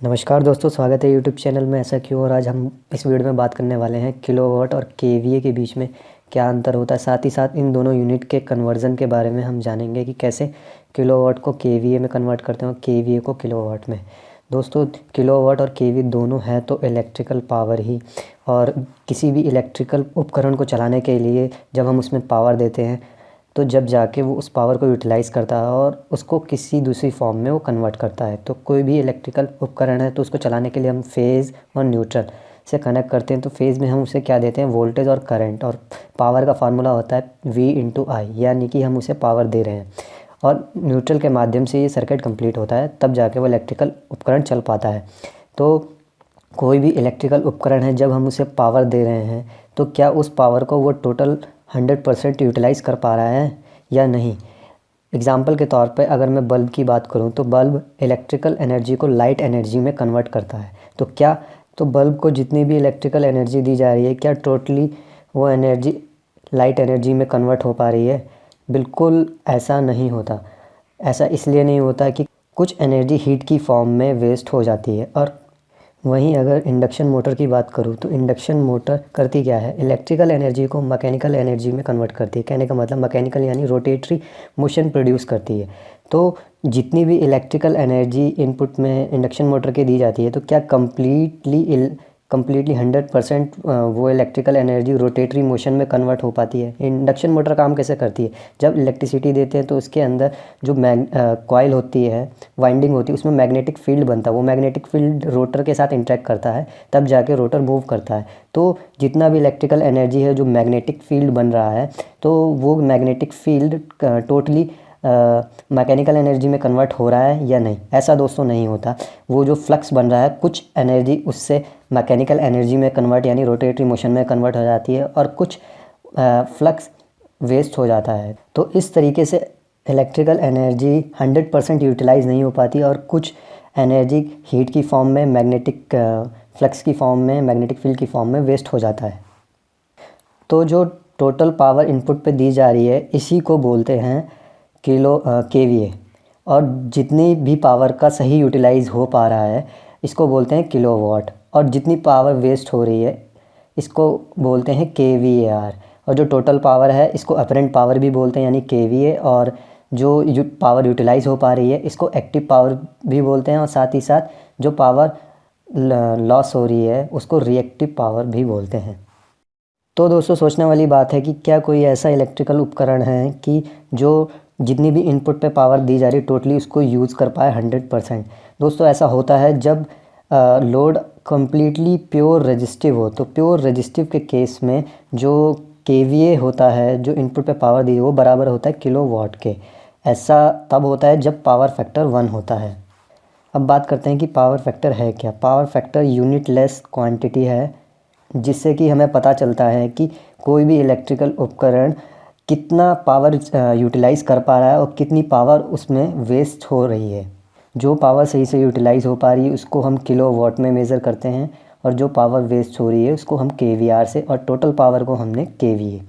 नमस्कार दोस्तों, स्वागत है यूट्यूब चैनल में ऐसा क्यों। और आज हम इस वीडियो में बात करने वाले हैं किलोवाट और केवीए के बीच में क्या अंतर होता है। साथ ही साथ इन दोनों यूनिट के कन्वर्ज़न के बारे में हम जानेंगे कि कैसे किलोवाट को केवीए में कन्वर्ट करते हैं और केवीए को किलोवाट में। दोस्तों, किलोवाट और केवी दोनों है तो इलेक्ट्रिकल पावर ही, और किसी भी इलेक्ट्रिकल उपकरण को चलाने के लिए जब हम उसमें पावर देते हैं तो जब जाके वो उस पावर को यूटिलाइज़ करता है और उसको किसी दूसरी फॉर्म में वो कन्वर्ट करता है। तो कोई भी इलेक्ट्रिकल उपकरण है तो उसको चलाने के लिए हम फेज़ और न्यूट्रल से कनेक्ट करते हैं। तो फेज़ में हम उसे क्या देते हैं, वोल्टेज और करंट, और पावर का फार्मूला होता है V/I, यानी कि हम उसे पावर दे रहे हैं। और न्यूट्रल के माध्यम से ये सर्किट कंप्लीट होता है, तब जाके वो इलेक्ट्रिकल उपकरण चल पाता है। तो कोई भी इलेक्ट्रिकल उपकरण है, जब हम उसे पावर दे रहे हैं तो क्या उस पावर को वो टोटल 100% यूटिलाइज़ कर पा रहा है या नहीं। एग्ज़ाम्पल के तौर पे अगर मैं बल्ब की बात करूं तो बल्ब इलेक्ट्रिकल एनर्जी को लाइट एनर्जी में कन्वर्ट करता है। तो बल्ब को जितनी भी इलेक्ट्रिकल एनर्जी दी जा रही है, क्या टोटली वो एनर्जी लाइट एनर्जी में कन्वर्ट हो पा रही है? बिल्कुल ऐसा नहीं होता। ऐसा इसलिए नहीं होता कि कुछ एनर्जी हीट की फॉर्म में वेस्ट हो जाती है। और वहीं अगर इंडक्शन मोटर की बात करूँ तो इंडक्शन मोटर करती क्या है, इलेक्ट्रिकल एनर्जी को मैकेनिकल एनर्जी में कन्वर्ट करती है। कहने का मतलब मैकेनिकल यानी रोटेटरी मोशन प्रोड्यूस करती है। तो जितनी भी इलेक्ट्रिकल एनर्जी इनपुट में इंडक्शन मोटर के दी जाती है, तो क्या कम्प्लीटली 100% वो इलेक्ट्रिकल एनर्जी रोटेटरी मोशन में कन्वर्ट हो पाती है? इंडक्शन मोटर काम कैसे करती है, जब इलेक्ट्रिसिटी देते हैं तो उसके अंदर जो कॉइल होती है, वाइंडिंग होती है, उसमें मैग्नेटिक फील्ड बनता है। वो मैग्नेटिक फील्ड रोटर के साथ इंटरेक्ट करता है, तब जाके रोटर मूव करता है। तो जितना भी इलेक्ट्रिकल एनर्जी है जो मैग्नेटिक फील्ड बन रहा है, तो वो magnetic field totally mechanical energy में कन्वर्ट हो रहा है या नहीं। ऐसा दोस्तों नहीं होता। वो जो फ्लक्स बन रहा है, कुछ एनर्जी उससे मैकेनिकल एनर्जी में कन्वर्ट यानी रोटेटरी मोशन में कन्वर्ट हो जाती है, और कुछ फ्लक्स वेस्ट हो जाता है। तो इस तरीके से इलेक्ट्रिकल एनर्जी 100% यूटिलाइज़ नहीं हो पाती, और कुछ एनर्जी हीट की फॉर्म में, मैग्नेटिक फ्लक्स की फॉर्म में, मैग्नेटिक फील्ड की फॉर्म में वेस्ट हो जाता है। तो जो टोटल पावर इनपुट पे दी जा रही है, इसी को बोलते हैं केवीए। और जितनी भी पावर का सही यूटिलाइज़ हो पा रहा है, इसको बोलते हैं किलोवाट। और जितनी पावर वेस्ट हो रही है, इसको बोलते हैं केवीएआर। और जो टोटल पावर है, इसको अपरेंट पावर भी बोलते हैं यानी केवीए। और जो पावर यूटिलाइज़ हो पा रही है, इसको एक्टिव पावर भी बोलते हैं। और साथ ही साथ जो पावर लॉस हो रही है, उसको रिएक्टिव पावर भी बोलते हैं। तो दोस्तों, सोचने वाली बात है कि क्या कोई ऐसा इलेक्ट्रिकल उपकरण है कि जो जितनी भी इनपुट पे पावर दी जा रही है टोटली उसको यूज़ कर पाए 100%। दोस्तों, ऐसा होता है जब लोड कम्प्लीटली प्योर रेजिस्टिव हो। तो प्योर रेजिस्टिव के केस में जो केवीए होता है, जो इनपुट पे पावर दी है, वो बराबर होता है किलोवाट के। ऐसा तब होता है जब पावर फैक्टर 1 होता है। अब बात करते हैं कि पावर फैक्टर है क्या। Power factor unit less quantity है, जिससे कि हमें पता चलता है कि कोई भी इलेक्ट्रिकल उपकरण कितना पावर यूटिलाइज़ कर पा रहा है और कितनी पावर उसमें वेस्ट हो रही है। जो पावर सही से यूटिलाइज़ हो पा रही है उसको हम किलोवाट में मेज़र करते हैं, और जो पावर वेस्ट हो रही है उसको हम केवीआर से, और टोटल पावर को हमने केवीए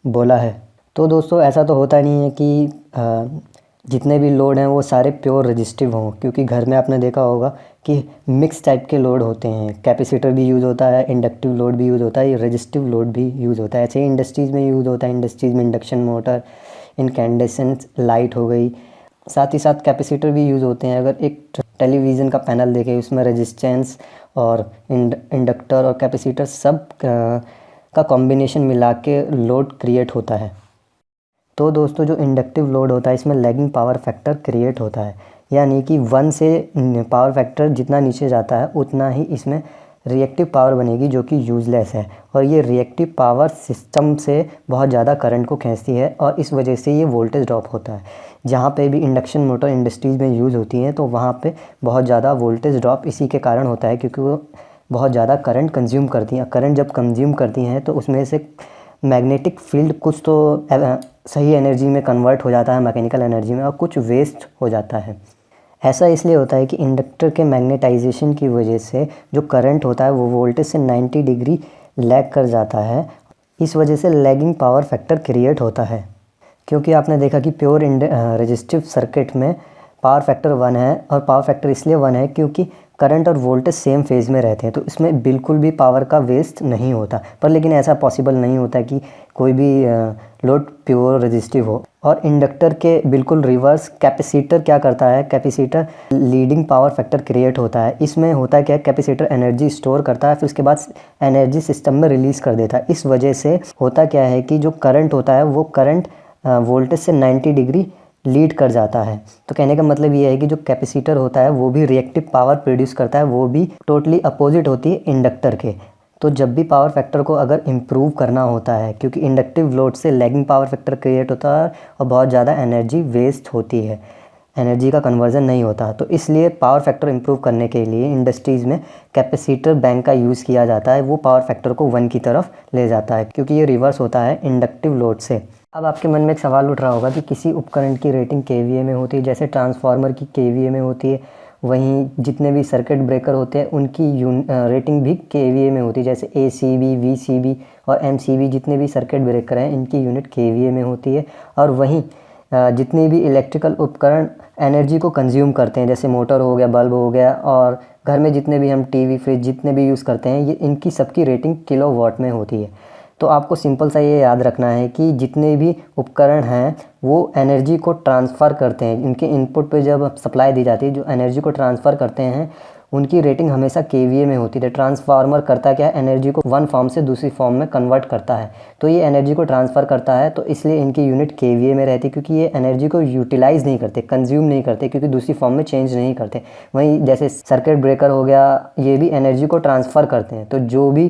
बोला है। तो दोस्तों, ऐसा तो होता नहीं है कि जितने भी लोड हैं वो सारे प्योर रेजिस्टिव हों, क्योंकि घर में आपने देखा होगा कि मिक्स टाइप के लोड होते हैं। कैपेसिटर भी यूज़ होता है, इंडक्टिव लोड भी यूज़ होता है, रेजिस्टिव लोड भी यूज़ होता है। ऐसे ही इंडस्ट्रीज़ में यूज़ होता है। इंडस्ट्रीज़ में इंडक्शन मोटर, इनकैंडेसेंट लाइट हो गई, साथ ही साथ कैपेसिटर भी यूज़ होते हैं। अगर एक टेलीविज़न का पैनल देखें, उसमें रेजिस्टेंस और इंडक्टर और कैपेसिटर सब का कॉम्बिनेशन मिला के लोड क्रिएट होता है। तो दोस्तों, जो इंडक्टिव लोड होता है, इसमें लैगिंग पावर फैक्टर क्रिएट होता है, यानी कि 1 से पावर फैक्टर जितना नीचे जाता है उतना ही इसमें रिएक्टिव पावर बनेगी, जो कि यूज़लेस है। और ये रिएक्टिव पावर सिस्टम से बहुत ज़्यादा करंट को खींचती है, और इस वजह से ये वोल्टेज ड्रॉप होता है। जहाँ पे भी इंडक्शन मोटर इंडस्ट्रीज़ में यूज़ होती हैं, तो वहाँ पे बहुत ज़्यादा वोल्टेज ड्रॉप इसी के कारण होता है, क्योंकि वो बहुत ज़्यादा करंट कंज्यूम करती हैं। करंट जब कंज्यूम करती हैं तो उसमें से मैग्नेटिक फील्ड कुछ तो सही एनर्जी में कन्वर्ट हो जाता है, मैकेनिकल एनर्जी में, और कुछ वेस्ट हो जाता है। ऐसा इसलिए होता है कि इंडक्टर के मैग्नेटाइजेशन की वजह से जो करंट होता है वो वोल्टेज से 90 डिग्री लैग कर जाता है। इस वजह से लैगिंग पावर फैक्टर क्रिएट होता है। क्योंकि आपने देखा कि प्योर रेजिस्टिव सर्किट में पावर फैक्टर 1 है, और पावर फैक्टर इसलिए 1 है क्योंकि करंट और वोल्टेज सेम फेज़ में रहते हैं, तो इसमें बिल्कुल भी पावर का वेस्ट नहीं होता। पर लेकिन ऐसा पॉसिबल नहीं होता कि कोई भी लोड प्योर रेजिस्टिव हो। और इंडक्टर के बिल्कुल रिवर्स कैपेसिटर क्या करता है, capacitor leading power factor create होता है। इसमें होता है क्या, कैपेसिटर एनर्जी स्टोर करता है, फिर उसके बाद एनर्जी सिस्टम में रिलीज़ कर देता है। इस वजह से होता क्या है कि जो करंट होता है वो करंट वोल्टेज से 90 डिग्री लीड कर जाता है। तो कहने का मतलब ये है कि जो कैपेसिटर होता है वो भी रिएक्टिव पावर प्रोड्यूस करता है, वो भी टोटली अपोजिट होती है इंडक्टर के। तो जब भी पावर फैक्टर को अगर इम्प्रूव करना होता है, क्योंकि इंडक्टिव लोड से लैगिंग पावर फैक्टर क्रिएट होता है और बहुत ज़्यादा एनर्जी वेस्ट होती है, एनर्जी का कन्वर्जन नहीं होता, तो इसलिए पावर फैक्टर इम्प्रूव करने के लिए इंडस्ट्रीज़ में कैपेसिटर बैंक का यूज़ किया जाता है। वो पावर फैक्टर को 1 की तरफ ले जाता है, क्योंकि ये रिवर्स होता है इंडक्टिव लोड से। अब आपके मन में एक सवाल उठ रहा होगा कि किसी उपकरण की रेटिंग केवीए में होती है, जैसे ट्रांसफार्मर की केवीए में होती है, वहीं जितने भी सर्किट ब्रेकर होते हैं उनकी रेटिंग भी केवीए में होती है, जैसे एसीबी, वीसीबी और एमसीबी जितने भी सर्किट ब्रेकर हैं इनकी यूनिट केवीए में होती है। और वहीं जितने भी इलेक्ट्रिकल उपकरण एनर्जी को कंज्यूम करते हैं, जैसे मोटर हो गया, बल्ब हो गया, और घर में जितने भी हम टीवी, फ्रिज जितने भी यूज़ करते हैं, ये इनकी सबकी रेटिंग किलोवाट में होती है। तो आपको सिंपल सा ये याद रखना है कि जितने भी उपकरण हैं वो एनर्जी को ट्रांसफ़र करते हैं, इनके इनपुट पे जब सप्लाई दी जाती है, जो एनर्जी को ट्रांसफ़र करते हैं उनकी रेटिंग हमेशा केवीए में होती है। ट्रांसफार्मर करता क्या है, एनर्जी को वन फॉर्म से दूसरी फॉर्म में कन्वर्ट करता है, तो ये एनर्जी को ट्रांसफ़र करता है, तो इसलिए इनकी यूनिट केवीए में रहती है, क्योंकि ये एनर्जी को यूटिलाइज़ नहीं करते, कंज्यूम नहीं करते, क्योंकि दूसरी फॉर्म में चेंज नहीं करते। वहीं जैसे सर्किट ब्रेकर हो गया, ये भी एनर्जी को ट्रांसफ़र करते हैं, तो जो भी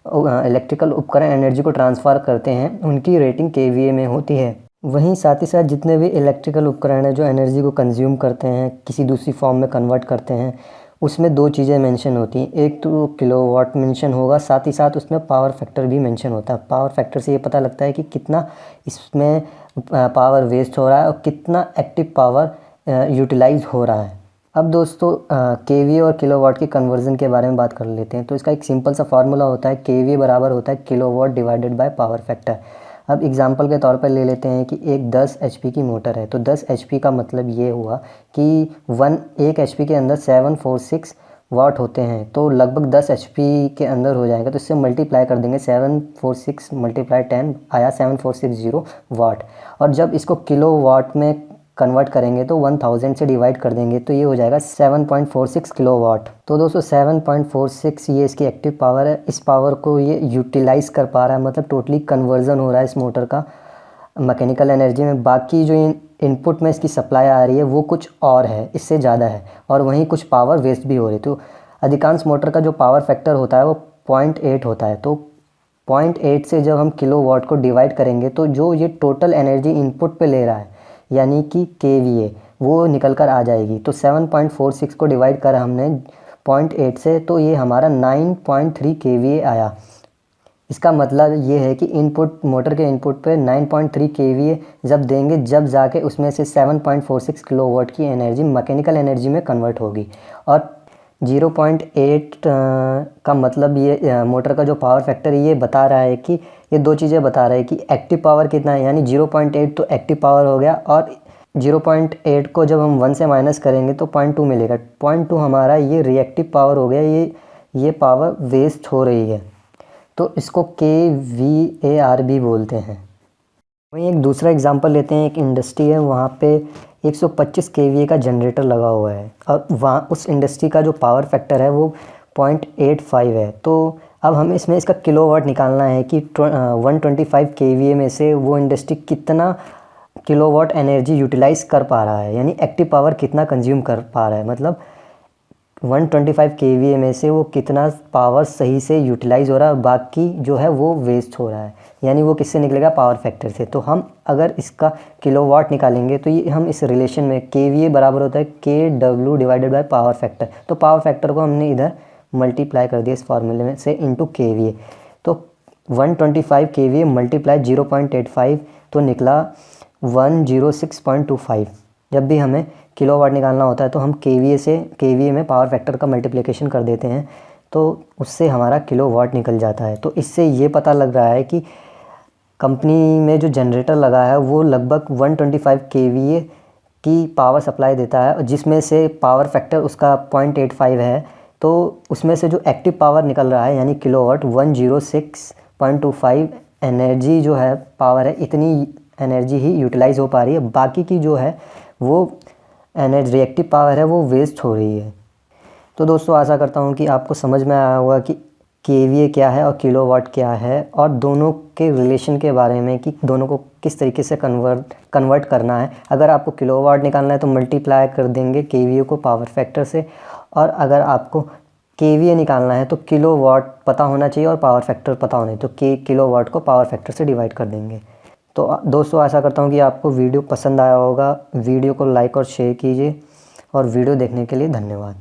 इलेक्ट्रिकल उपकरण एनर्जी को ट्रांसफ़र करते हैं उनकी रेटिंग केवीए में होती है। वहीं साथ ही साथ जितने भी इलेक्ट्रिकल उपकरण हैं जो एनर्जी को कंज्यूम करते हैं, किसी दूसरी फॉर्म में कन्वर्ट करते हैं, उसमें 2 चीज़ें मेंशन होती हैं। एक तो किलोवाट मेंशन होगा, साथ ही साथ उसमें पावर फैक्टर भी मेंशन होता है। पावर फैक्टर से ये पता लगता है कि कितना इसमें पावर वेस्ट हो रहा है और कितना एक्टिव पावर यूटिलाइज हो रहा है। अब दोस्तों केवीए और किलोवाट के कन्वर्जन के बारे में बात कर लेते हैं। तो इसका एक सिंपल सा फार्मूला होता है, केवीए बराबर होता है kilowatt divided by power factor. अब एग्जांपल के तौर पर ले लेते हैं कि एक 10 एचपी की मोटर है, तो 10 एचपी का मतलब ये हुआ कि 1 एचपी के अंदर 746 वाट होते हैं, तो लगभग 10 एचपी के अंदर हो जाएगा। तो इससे मल्टीप्लाई कर देंगे, 746 × 10 आया 7460 वाट। और जब इसको किलो वाट में कन्वर्ट करेंगे तो 1000 से डिवाइड कर देंगे, तो ये हो जाएगा 7.46 किलोवाट। तो दोस्तों 7.46 ये इसकी एक्टिव पावर है। इस पावर को ये यूटिलाइज कर पा रहा है, मतलब टोटली कन्वर्जन हो रहा है इस मोटर का मैकेनिकल एनर्जी में। बाकी जो इनपुट में इसकी सप्लाई आ रही है वो कुछ और है, इससे ज़्यादा है, और वहीं कुछ पावर वेस्ट भी हो रही है। तो अधिकांश मोटर का जो पावर फैक्टर होता है वो 0.8 होता है। तो 0.8 से जब हम किलोवाट को डिवाइड करेंगे तो जो ये टोटल एनर्जी इनपुट पे ले रहा है, यानी कि केवीए, वो निकल कर आ जाएगी। तो 7.46 को डिवाइड कर हमने 0.8 से, तो ये हमारा 9.3 केवीए आया। इसका मतलब ये है कि इनपुट, मोटर के इनपुट पे 9.3 केवीए जब देंगे, जब जाके उसमें से 7.46 किलोवाट की एनर्जी मैकेनिकल एनर्जी में कन्वर्ट होगी। और 0.8 का मतलब ये मोटर का जो पावर फैक्टर ये बता रहा है कि ये 2 चीज़ें बता रहा है कि एक्टिव पावर कितना है, यानी 0.8 तो एक्टिव पावर हो गया, और 0.8 को जब हम 1 से माइनस करेंगे तो 0.2 मिलेगा। 0.2 हमारा ये रिएक्टिव पावर हो गया, ये पावर वेस्ट हो रही है, तो इसको KVAR भी बोलते हैं। वहीं एक दूसरा एग्जांपल लेते हैं। एक इंडस्ट्री है, वहाँ पे 125 केवीए का जनरेटर लगा हुआ है, और वहाँ उस इंडस्ट्री का जो पावर फैक्टर है वो 0.85 है। तो अब हमें इसमें इसका किलोवाट निकालना है कि 125 केवीए में से वो इंडस्ट्री कितना किलोवाट एनर्जी यूटिलाइज़ कर पा रहा है, यानी एक्टिव पावर कितना कंज्यूम कर पा रहा है। मतलब 125 केवीए में से वो कितना पावर सही से यूटिलाइज़ हो रहा है, बाकी जो है वो वेस्ट हो रहा है, यानी वो किससे निकलेगा, पावर फैक्टर से। तो हम अगर इसका किलोवाट निकालेंगे तो ये हम इस रिलेशन में केवीए बराबर होता है KW divided by power factor. तो पावर फैक्टर को हमने इधर मल्टीप्लाई कर दिया इस फार्मूले में से इंटू केवीए। तो 125 केवीए मल्टीप्लाई 0.85 तो निकला 106.25। जब भी हमें किलोवाट निकालना होता है तो हम केवीए में पावर फैक्टर का मल्टीप्लिकेशन कर देते हैं, तो उससे हमारा किलोवाट निकल जाता है। तो इससे ये पता लग रहा है कि कंपनी में जो जनरेटर लगा है वो लगभग 125 केवीए की पावर सप्लाई देता है, जिसमें से पावर फैक्टर उसका 0.85 है, तो उसमें से जो एक्टिव पावर निकल रहा है यानी किलोवाट 106.25 एनर्जी जो है पावर है, इतनी एनर्जी ही यूटिलाइज़ हो पा रही है। बाकी की जो है वो एनर्जी रिएक्टिव पावर है वो वेस्ट हो रही है। तो दोस्तों आशा करता हूँ कि आपको समझ में आया होगा कि केवीए क्या है और किलोवाट क्या है, और दोनों के रिलेशन के बारे में कि दोनों को किस तरीके से कन्वर्ट करना है। अगर आपको किलोवाट निकालना है तो मल्टीप्लाई कर देंगे केवीए को पावर फैक्टर से, और अगर आपको केवीए निकालना है तो किलोवाट पता होना चाहिए और पावर फैक्टर पता होना चाहिए, तो किलोवाट को पावर फैक्टर से डिवाइड कर देंगे। तो दोस्तों आशा करता हूँ कि आपको वीडियो पसंद आया होगा। वीडियो को लाइक और शेयर कीजिए, और वीडियो देखने के लिए धन्यवाद।